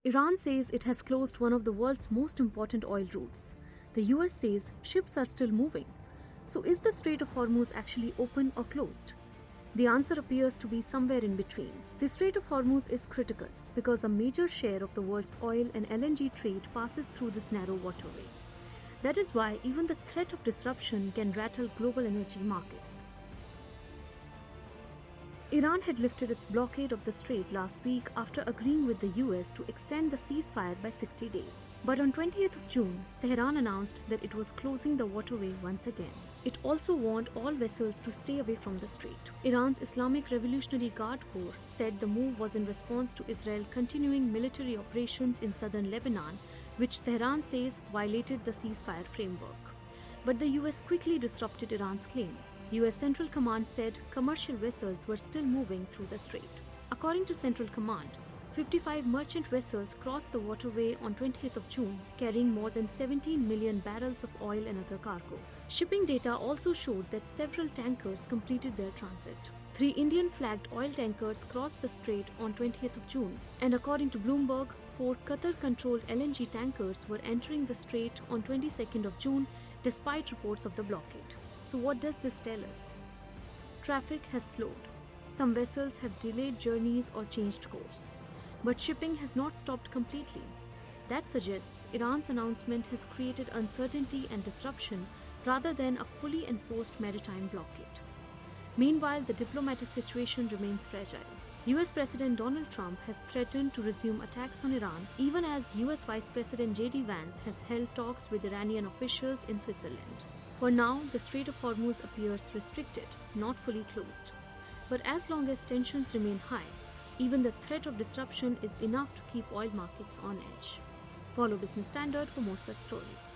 Iran says it has closed one of the world's most important oil routes. The US says ships are still moving. So is the Strait of Hormuz actually open or closed? The answer appears to be somewhere in between. The Strait of Hormuz is critical because a major share of the world's oil and LNG trade passes through this narrow waterway. That is why even the threat of disruption can rattle global energy markets. Iran had lifted its blockade of the strait last week after agreeing with the US to extend the ceasefire by 60 days. But on 20th of June, Tehran announced that it was closing the waterway once again. It also warned all vessels to stay away from the strait. Iran's Islamic Revolutionary Guard Corps said the move was in response to Israel continuing military operations in southern Lebanon, which Tehran says violated the ceasefire framework. But the US quickly disrupted Iran's claim. US Central Command said commercial vessels were still moving through the strait. According to Central Command, 55 merchant vessels crossed the waterway on 20th of June, carrying more than 17 million barrels of oil and other cargo. Shipping data also showed that several tankers completed their transit. 3 Indian-flagged oil tankers crossed the strait on 20th of June, and according to Bloomberg, 4 Qatar-controlled LNG tankers were entering the strait on 22nd of June despite reports of the blockade. So what does this tell us? Traffic has slowed. Some vessels have delayed journeys or changed course. But shipping has not stopped completely. That suggests Iran's announcement has created uncertainty and disruption rather than a fully enforced maritime blockade. Meanwhile, the diplomatic situation remains fragile. US President Donald Trump has threatened to resume attacks on Iran, even as US Vice President J.D. Vance has held talks with Iranian officials in Switzerland. For now, the Strait of Hormuz appears restricted, not fully closed. But as long as tensions remain high, even the threat of disruption is enough to keep oil markets on edge. Follow Business Standard for more such stories.